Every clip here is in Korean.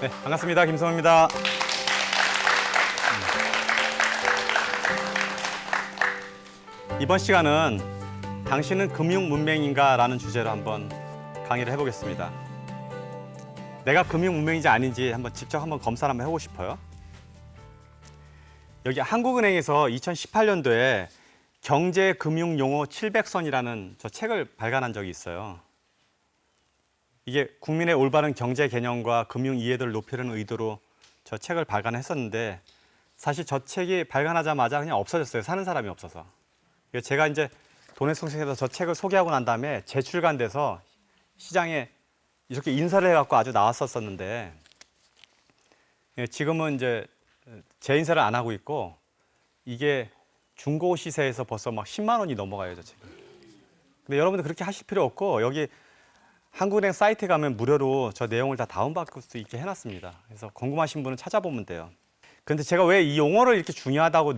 네, 반갑습니다. 김성호입니다. 이번 시간은 당신은 금융 문맹인가? 라는 주제로 한번 강의를 해보겠습니다. 내가 금융 문맹인지 아닌지 직접 검사를 한번 해보고 싶어요. 여기 한국은행에서 2018년도에 경제금융용어 700선이라는 저 책을 발간한 적이 있어요. 이게 국민의 올바른 경제 개념과 금융 이해도를 높이려는 의도로 저 책을 발간했었는데 사실 저 책이 발간하자마자 그냥 없어졌어요. 사는 사람이 없어서. 제가 이제 도내송책에서 저 책을 소개하고 난 다음에 재출간돼서 시장에 이렇게 인사를 해갖고 아주 나왔었는데 지금은 이제 재인사를 안 하고 있고 이게 중고 시세에서 벌써 막 10만 원이 넘어가요, 저 책이. 근데 여러분들 그렇게 하실 필요 없고 여기 한국은행 사이트에 가면 무료로 저 내용을 다 다운받을 수 있게 해놨습니다. 그래서 궁금하신 분은 찾아보면 돼요. 그런데 제가 왜 이 용어를 이렇게 중요하다고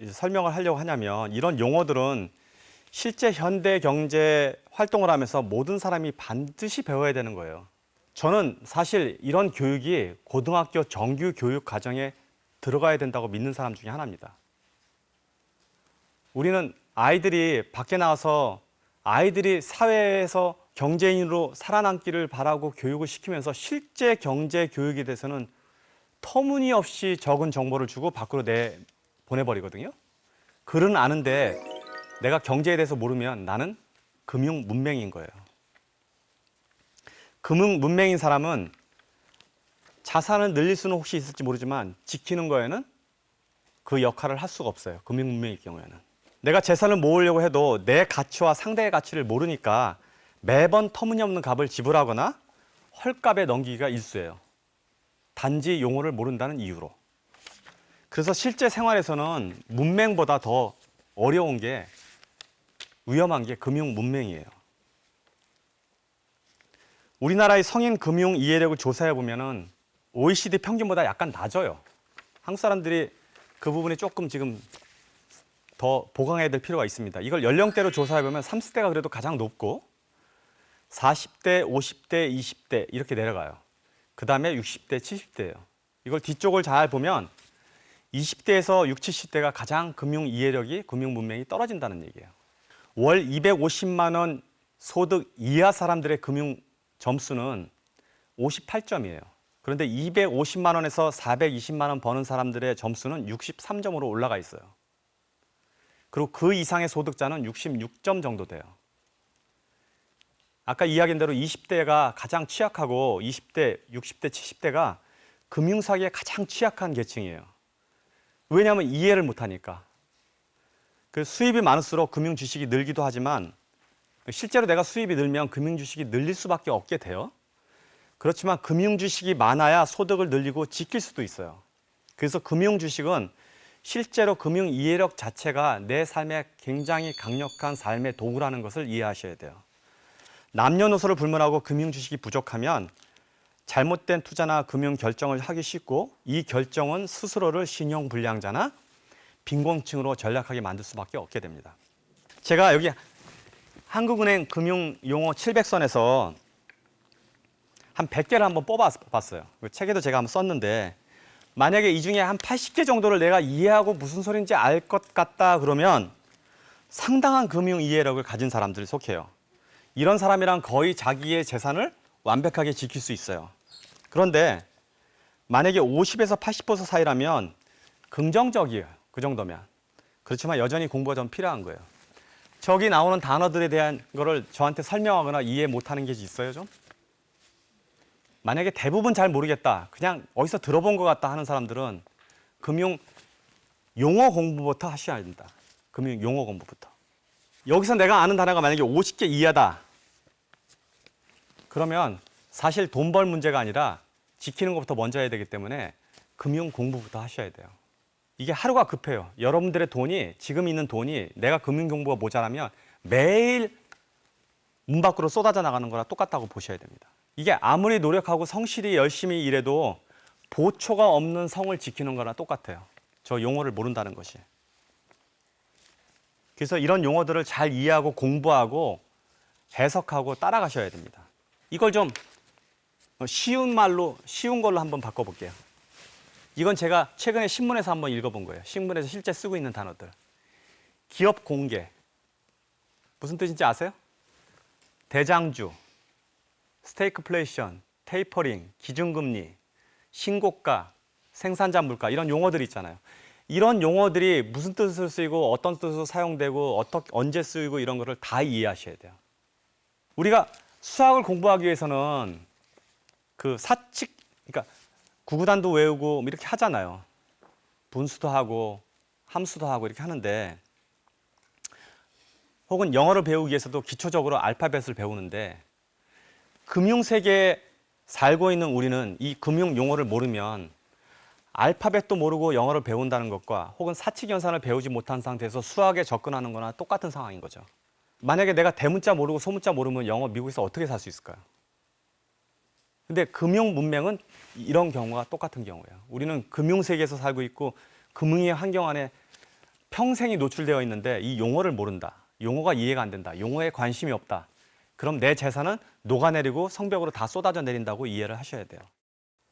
설명을 하려고 하냐면 이런 용어들은 실제 현대 경제 활동을 하면서 모든 사람이 반드시 배워야 되는 거예요. 저는 사실 이런 교육이 고등학교 정규 교육 과정에 들어가야 된다고 믿는 사람 중에 하나입니다. 우리는 아이들이 밖에 나와서 아이들이 사회에서 경제인으로 살아남기를 바라고 교육을 시키면서 실제 경제 교육에 대해서는 터무니없이 적은 정보를 주고 밖으로 보내버리거든요. 글은 아는데 내가 경제에 대해서 모르면 나는 금융 문맹인 거예요. 금융 문맹인 사람은 자산을 늘릴 수는 혹시 있을지 모르지만 지키는 거에는 그 역할을 할 수가 없어요. 금융 문맹일 경우에는. 내가 재산을 모으려고 해도 내 가치와 상대의 가치를 모르니까 매번 터무니없는 값을 지불하거나 헐값에 넘기기가 일쑤예요. 단지 용어를 모른다는 이유로. 그래서 실제 생활에서는 문맹보다 더 어려운 게 위험한 게 금융 문맹이에요. 우리나라의 성인 금융 이해력을 조사해 보면은 OECD 평균보다 약간 낮아요. 한국 사람들이 그 부분에 조금 지금 더 보강해야 될 필요가 있습니다. 이걸 연령대로 조사해 보면 30대가 그래도 가장 높고 40대, 50대, 20대 이렇게 내려가요. 그 다음에 60대, 70대예요. 이걸 뒤쪽을 잘 보면 20대에서 60, 70대가 가장 금융 이해력이, 금융 문맹이 떨어진다는 얘기예요. 월 250만 원 소득 이하 사람들의 금융 점수는 58점이에요. 그런데 250만 원에서 420만 원 버는 사람들의 점수는 63점으로 올라가 있어요. 그리고 그 이상의 소득자는 66점 정도 돼요. 아까 이야기한 대로 20대가 가장 취약하고 20대, 60대, 70대가 금융사기에 가장 취약한 계층이에요. 왜냐하면 이해를 못하니까. 그 수입이 많을수록 금융 주식이 늘기도 하지만 실제로 내가 수입이 늘면 금융 주식이 늘릴 수밖에 없게 돼요. 그렇지만 금융 주식이 많아야 소득을 늘리고 지킬 수도 있어요. 그래서 금융 주식은 실제로 금융 이해력 자체가 내 삶에 굉장히 강력한 삶의 도구라는 것을 이해하셔야 돼요. 남녀노소를 불문하고 금융 주식이 부족하면 잘못된 투자나 금융 결정을 하기 쉽고 이 결정은 스스로를 신용불량자나 빈곤층으로 전락하게 만들 수밖에 없게 됩니다. 제가 여기 한국은행 금융용어 700선에서 한 100개를 한번 뽑아봤어요. 책에도 제가 한번 썼는데 만약에 이 중에 한 80개 정도를 내가 이해하고 무슨 소린지 알 것 같다 그러면 상당한 금융 이해력을 가진 사람들을 속해요. 이런 사람이란 거의 자기의 재산을 완벽하게 지킬 수 있어요. 그런데 만약에 50에서 80% 사이라면 긍정적이에요. 그 정도면. 그렇지만 여전히 공부가 좀 필요한 거예요. 저기 나오는 단어들에 대한 거를 저한테 설명하거나 이해 못하는 게 있어요, 좀? 만약에 대부분 잘 모르겠다, 그냥 어디서 들어본 것 같다 하는 사람들은 금융 용어 공부부터 하셔야 된다. 금융 용어 공부부터. 여기서 내가 아는 단어가 만약에 50개 이하다. 그러면 사실 돈 벌 문제가 아니라 지키는 것부터 먼저 해야 되기 때문에 금융 공부부터 하셔야 돼요. 이게 하루가 급해요. 여러분들의 돈이, 지금 있는 돈이 내가 금융 공부가 모자라면 매일 문 밖으로 쏟아져 나가는 거랑 똑같다고 보셔야 됩니다. 이게 아무리 노력하고 성실히 열심히 일해도 보초가 없는 성을 지키는 거랑 똑같아요. 저 용어를 모른다는 것이. 그래서 이런 용어들을 잘 이해하고 공부하고 해석하고 따라가셔야 됩니다. 이걸 좀 쉬운 말로, 쉬운 걸로 한번 바꿔볼게요. 이건 제가 최근에 신문에서 한번 읽어본 거예요. 신문에서 실제 쓰고 있는 단어들. 기업 공개. 무슨 뜻인지 아세요? 대장주, 스테이크플레이션, 테이퍼링, 기준금리, 신고가, 생산자 물가 이런 용어들이 있잖아요. 이런 용어들이 무슨 뜻으로 쓰이고 어떤 뜻으로 사용되고 어떻게 언제 쓰이고 이런 거를 다 이해하셔야 돼요. 우리가 수학을 공부하기 위해서는 그 사칙, 그러니까 구구단도 외우고 이렇게 하잖아요. 분수도 하고 함수도 하고 이렇게 하는데, 혹은 영어를 배우기 위해서도 기초적으로 알파벳을 배우는데, 금융세계에 살고 있는 우리는 이 금융 용어를 모르면 알파벳도 모르고 영어를 배운다는 것과 혹은 사칙연산을 배우지 못한 상태에서 수학에 접근하는 거나 똑같은 상황인 거죠. 만약에 내가 대문자 모르고 소문자 모르면 영어 미국에서 어떻게 살 수 있을까요? 근데 금융 문맹은 이런 경우가 똑같은 경우예요. 우리는 금융세계에서 살고 있고 금융의 환경 안에 평생이 노출되어 있는데 이 용어를 모른다. 용어가 이해가 안 된다. 용어에 관심이 없다. 그럼 내 재산은 녹아내리고 성벽으로 다 쏟아져 내린다고 이해를 하셔야 돼요.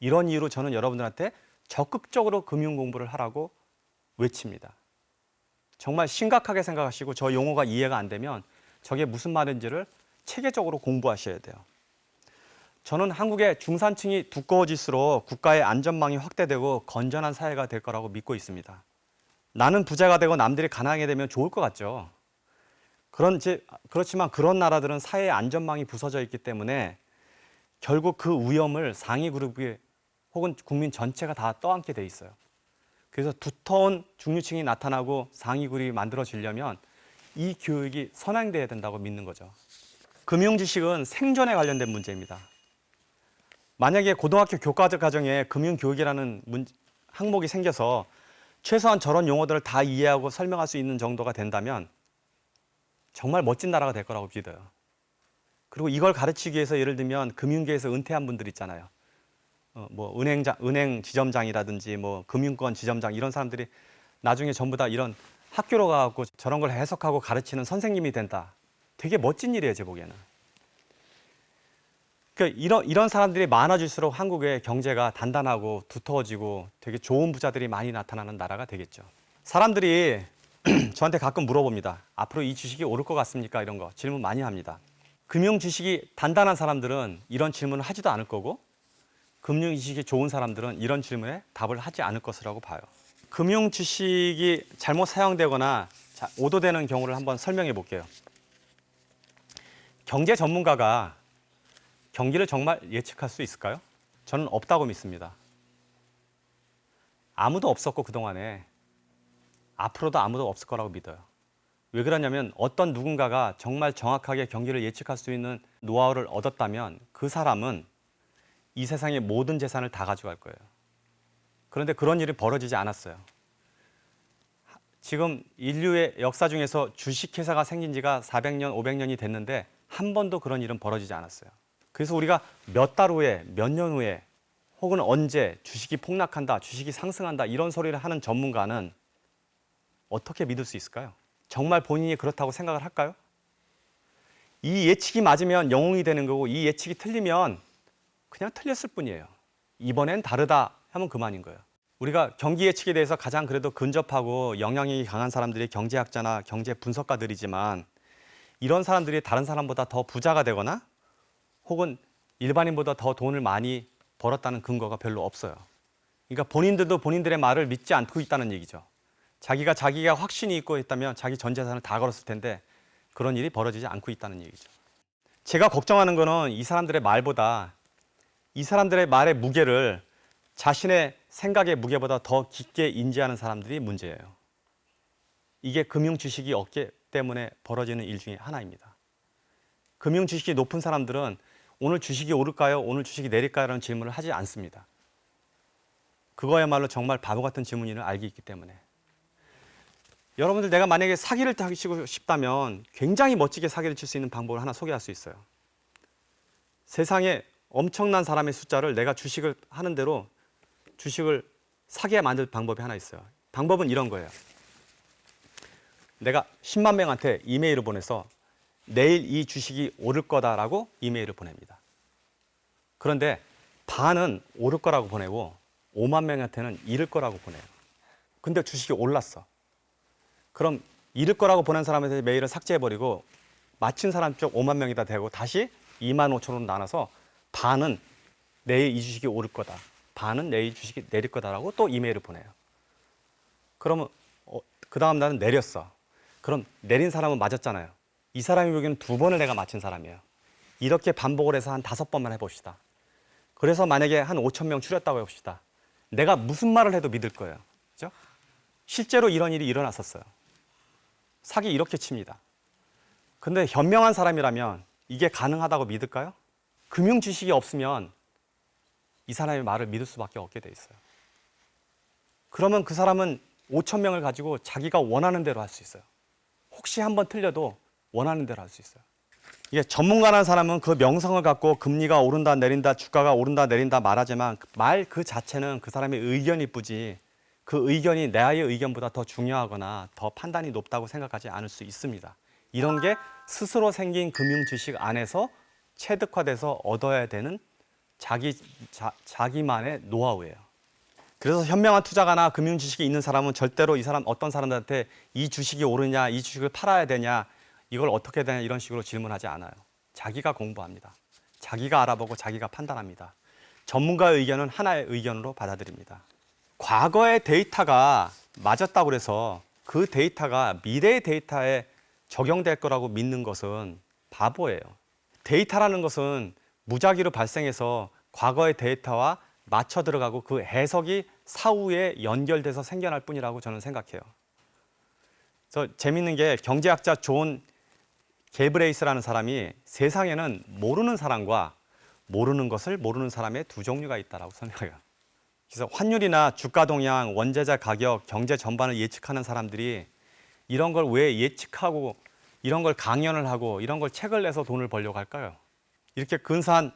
이런 이유로 저는 여러분들한테 적극적으로 금융 공부를 하라고 외칩니다. 정말 심각하게 생각하시고 저 용어가 이해가 안 되면 저게 무슨 말인지를 체계적으로 공부하셔야 돼요. 저는 한국의 중산층이 두꺼워질수록 국가의 안전망이 확대되고 건전한 사회가 될 거라고 믿고 있습니다. 나는 부자가 되고 남들이 가난하게 되면 좋을 것 같죠. 그렇지만 그런 나라들은 사회의 안전망이 부서져 있기 때문에 결국 그 위험을 상위 그룹이 혹은 국민 전체가 다 떠안게 돼 있어요. 그래서 두터운 중류층이 나타나고 상위 그룹이 만들어지려면 이 교육이 선행돼야 된다고 믿는 거죠. 금융 지식은 생존에 관련된 문제입니다. 만약에 고등학교 교과적 과정에 금융 교육이라는 항목이 생겨서 최소한 저런 용어들을 다 이해하고 설명할 수 있는 정도가 된다면 정말 멋진 나라가 될 거라고 믿어요. 그리고 이걸 가르치기 위해서 예를 들면 금융계에서 은퇴한 분들 있잖아요. 뭐 은행 지점장이라든지 뭐 금융권 지점장 이런 사람들이 나중에 전부 다 이런 학교로 가고 저런 걸 해석하고 가르치는 선생님이 된다. 되게 멋진 일이에요, 제 보기에는. 그러니까 이런 사람들이 많아질수록 한국의 경제가 단단하고 두터워지고 되게 좋은 부자들이 많이 나타나는 나라가 되겠죠. 사람들이 저한테 가끔 물어봅니다. 앞으로 이 주식이 오를 것 같습니까? 이런 거 질문 많이 합니다. 금융 지식이 단단한 사람들은 이런 질문을 하지도 않을 거고 금융 지식이 좋은 사람들은 이런 질문에 답을 하지 않을 것이라고 봐요. 금융 지식이 잘못 사용되거나 오도되는 경우를 한번 설명해 볼게요. 경제 전문가가 경기를 정말 예측할 수 있을까요? 저는 없다고 믿습니다. 아무도 없었고 그동안에 앞으로도 아무도 없을 거라고 믿어요. 왜 그러냐면 어떤 누군가가 정말 정확하게 경기를 예측할 수 있는 노하우를 얻었다면 그 사람은 이 세상의 모든 재산을 다 가져갈 거예요. 그런데 그런 일이 벌어지지 않았어요. 지금 인류의 역사 중에서 주식회사가 생긴 지가 400년, 500년이 됐는데 한 번도 그런 일은 벌어지지 않았어요. 그래서 우리가 몇 달 후에, 몇 년 후에 혹은 언제 주식이 폭락한다, 주식이 상승한다 이런 소리를 하는 전문가는 어떻게 믿을 수 있을까요? 정말 본인이 그렇다고 생각을 할까요? 이 예측이 맞으면 영웅이 되는 거고 이 예측이 틀리면 그냥 틀렸을 뿐이에요. 이번엔 다르다 하면 그만인 거예요. 우리가 경기 예측에 대해서 가장 그래도 근접하고 영향력이 강한 사람들이 경제학자나 경제 분석가들이지만 이런 사람들이 다른 사람보다 더 부자가 되거나 혹은 일반인보다 더 돈을 많이 벌었다는 근거가 별로 없어요. 그러니까 본인들도 본인들의 말을 믿지 않고 있다는 얘기죠. 자기가 확신이 있고 있다면 자기 전 재산을 다 걸었을 텐데 그런 일이 벌어지지 않고 있다는 얘기죠. 제가 걱정하는 거는 이 사람들의 말보다 이 사람들의 말의 무게를 자신의 생각의 무게보다 더 깊게 인지하는 사람들이 문제예요. 이게 금융 지식이 없기 때문에 벌어지는 일 중에 하나입니다. 금융 지식이 높은 사람들은 오늘 주식이 오를까요? 오늘 주식이 내릴까요? 라는 질문을 하지 않습니다. 그거야말로 정말 바보 같은 질문임을 알기 있기 때문에. 여러분들 내가 만약에 사기를 치고 싶다면 굉장히 멋지게 사기를 칠 수 있는 방법을 하나 소개할 수 있어요. 세상에 엄청난 사람의 숫자를 내가 주식을 하는 대로 주식을 사게 만들 방법이 하나 있어요. 방법은 이런 거예요. 내가 10만 명한테 이메일을 보내서 내일 이 주식이 오를 거다라고 이메일을 보냅니다. 그런데 반은 오를 거라고 보내고 5만 명한테는 잃을 거라고 보내요. 근데 주식이 올랐어. 그럼 잃을 거라고 보낸 사람한테 메일을 삭제해버리고 맞힌 사람 쪽 5만 명이다 대고 다시 2만 5천으로 나눠서 반은 내일 이 주식이 오를 거다. 반은 내일 주식이 내릴 거다라고 또 이메일을 보내요. 그러면 그 다음 날은 내렸어. 그럼 내린 사람은 맞았잖아요. 이 사람이 보기에는 2번을 내가 맞힌 사람이에요. 이렇게 반복을 해서 한 5번만 해봅시다. 그래서 만약에 한 5천 명 줄였다고 해봅시다. 내가 무슨 말을 해도 믿을 거예요. 그죠? 실제로 이런 일이 일어났었어요. 사기 이렇게 칩니다. 근데 현명한 사람이라면 이게 가능하다고 믿을까요? 금융 지식이 없으면 이 사람의 말을 믿을 수밖에 없게 돼 있어요. 그러면 그 사람은 5천 명을 가지고 자기가 원하는 대로 할 수 있어요. 혹시 한번 틀려도 원하는 대로 할 수 있어요. 이게 전문가라는 사람은 그 명성을 갖고 금리가 오른다 내린다 주가가 오른다 내린다 말하지만 말 그 자체는 그 사람의 의견일 뿐이지 그 의견이 나의 의견보다 더 중요하거나 더 판단이 높다고 생각하지 않을 수 있습니다. 이런 게 스스로 생긴 금융 지식 안에서 체득화돼서 얻어야 되는 자기만의 노하우예요. 그래서 현명한 투자가나 금융 지식이 있는 사람은 절대로 이 사람 어떤 사람들한테 이 주식이 오르냐, 이 주식을 팔아야 되냐, 이걸 어떻게 되냐 이런 식으로 질문하지 않아요. 자기가 공부합니다. 자기가 알아보고 자기가 판단합니다. 전문가의 의견은 하나의 의견으로 받아들입니다. 과거의 데이터가 맞았다고 해서 그 데이터가 미래의 데이터에 적용될 거라고 믿는 것은 바보예요. 데이터라는 것은 무작위로 발생해서 과거의 데이터와 맞춰 들어가고 그 해석이 사후에 연결돼서 생겨날 뿐이라고 저는 생각해요. 그래서 재밌는 게 경제학자 존 게브레이스라는 사람이 세상에는 모르는 사람과 모르는 것을 모르는 사람의 두 종류가 있다고 생각해요. 그래서 환율이나 주가 동향, 원재재 가격, 경제 전반을 예측하는 사람들이 이런 걸 왜 예측하고 이런 걸 강연을 하고 이런 걸 책을 내서 돈을 벌려고 할까요? 이렇게 근사한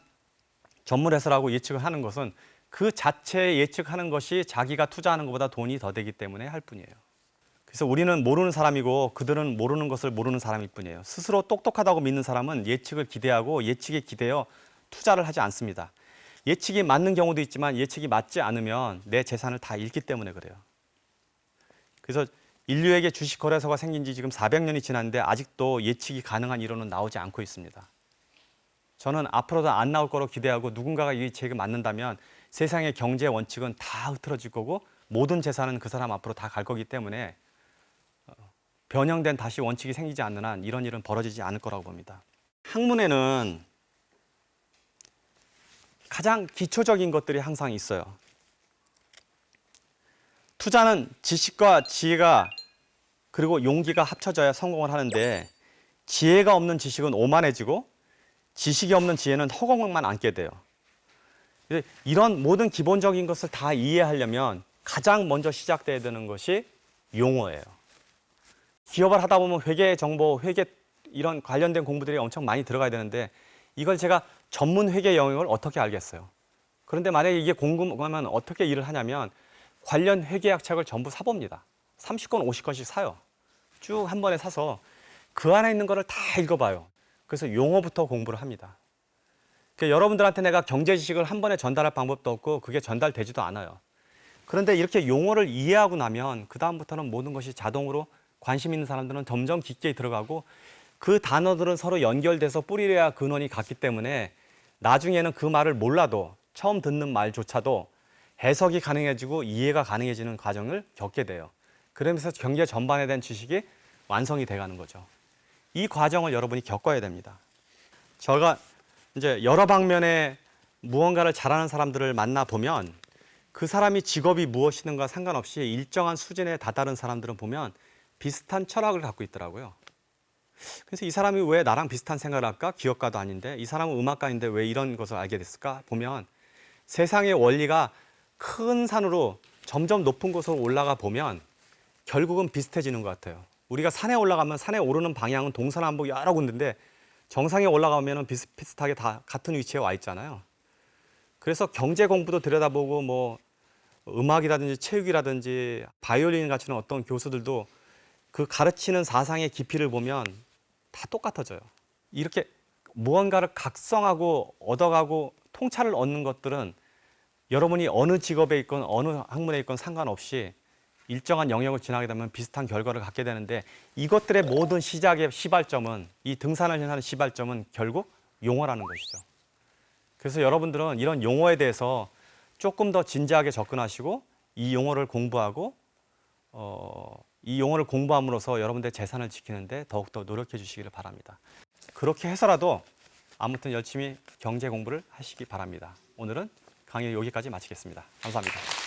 전문 해설하고 예측을 하는 것은 그 자체에 예측하는 것이 자기가 투자하는 것보다 돈이 더 되기 때문에 할 뿐이에요. 그래서 우리는 모르는 사람이고 그들은 모르는 것을 모르는 사람일 뿐이에요. 스스로 똑똑하다고 믿는 사람은 예측을 기대하고 예측에 기대어 투자를 하지 않습니다. 예측이 맞는 경우도 있지만 예측이 맞지 않으면 내 재산을 다 잃기 때문에 그래요. 그래서 인류에게 주식거래소가 생긴 지 지금 400년이 지났는데 아직도 예측이 가능한 이론은 나오지 않고 있습니다. 저는 앞으로도 안 나올 거로 기대하고 누군가가 이 예측이 맞는다면 세상의 경제 원칙은 다 흐트러질 거고 모든 재산은 그 사람 앞으로 다 갈 거기 때문에 변형된 다시 원칙이 생기지 않는 한 이런 일은 벌어지지 않을 거라고 봅니다. 학문에는 가장 기초적인 것들이 항상 있어요. 투자는 지식과 지혜가 그리고 용기가 합쳐져야 성공을 하는데 지혜가 없는 지식은 오만해지고 지식이 없는 지혜는 허공만 안게 돼요. 이런 모든 기본적인 것을 다 이해하려면 가장 먼저 시작돼야 되는 것이 용어예요. 기업을 하다 보면 회계 정보, 회계 이런 관련된 공부들이 엄청 많이 들어가야 되는데 이걸 제가 전문 회계 영역을 어떻게 알겠어요? 그런데 만약에 이게 궁금하면 어떻게 일을 하냐면 관련 회계학 책을 전부 사봅니다. 30권, 50권씩 사요. 쭉 한 번에 사서 그 안에 있는 거를 다 읽어봐요. 그래서 용어부터 공부를 합니다. 그러니까 여러분들한테 내가 경제 지식을 한 번에 전달할 방법도 없고 그게 전달되지도 않아요. 그런데 이렇게 용어를 이해하고 나면 그 다음부터는 모든 것이 자동으로 관심 있는 사람들은 점점 깊게 들어가고 그 단어들은 서로 연결돼서 뿌리래야 근원이 같기 때문에 나중에는 그 말을 몰라도 처음 듣는 말조차도 해석이 가능해지고 이해가 가능해지는 과정을 겪게 돼요. 그러면서 경제 전반에 대한 지식이 완성이 돼가는 거죠. 이 과정을 여러분이 겪어야 됩니다. 제가 이제 여러 방면에 무언가를 잘하는 사람들을 만나보면 그 사람이 직업이 무엇이든가 상관없이 일정한 수준에 다다른 사람들은 보면 비슷한 철학을 갖고 있더라고요. 그래서 이 사람이 왜 나랑 비슷한 생각을 할까? 기업가도 아닌데 이 사람은 음악가인데 왜 이런 것을 알게 됐을까? 보면 세상의 원리가 큰 산으로 점점 높은 곳으로 올라가 보면 결국은 비슷해지는 것 같아요. 우리가 산에 올라가면 산에 오르는 방향은 동서남북 여러 군데인데 정상에 올라가면 비슷비슷하게 다 같은 위치에 와 있잖아요. 그래서 경제 공부도 들여다보고 뭐 음악이라든지 체육이라든지 바이올린 같은 어떤 교수들도 그 가르치는 사상의 깊이를 보면 다 똑같아져요. 이렇게 무언가를 각성하고 얻어가고 통찰을 얻는 것들은 여러분이 어느 직업에 있건 어느 학문에 있건 상관없이 일정한 영역을 지나게 되면 비슷한 결과를 갖게 되는데 이것들의 모든 시작의 시발점은 이 등산을 하는 시발점은 결국 용어라는 것이죠. 그래서 여러분들은 이런 용어에 대해서 조금 더 진지하게 접근하시고 이 용어를 공부하고 이 용어를 공부함으로써 여러분들의 재산을 지키는데 더욱더 노력해 주시기를 바랍니다. 그렇게 해서라도 아무튼 열심히 경제 공부를 하시기 바랍니다. 오늘은 강의 여기까지 마치겠습니다. 감사합니다.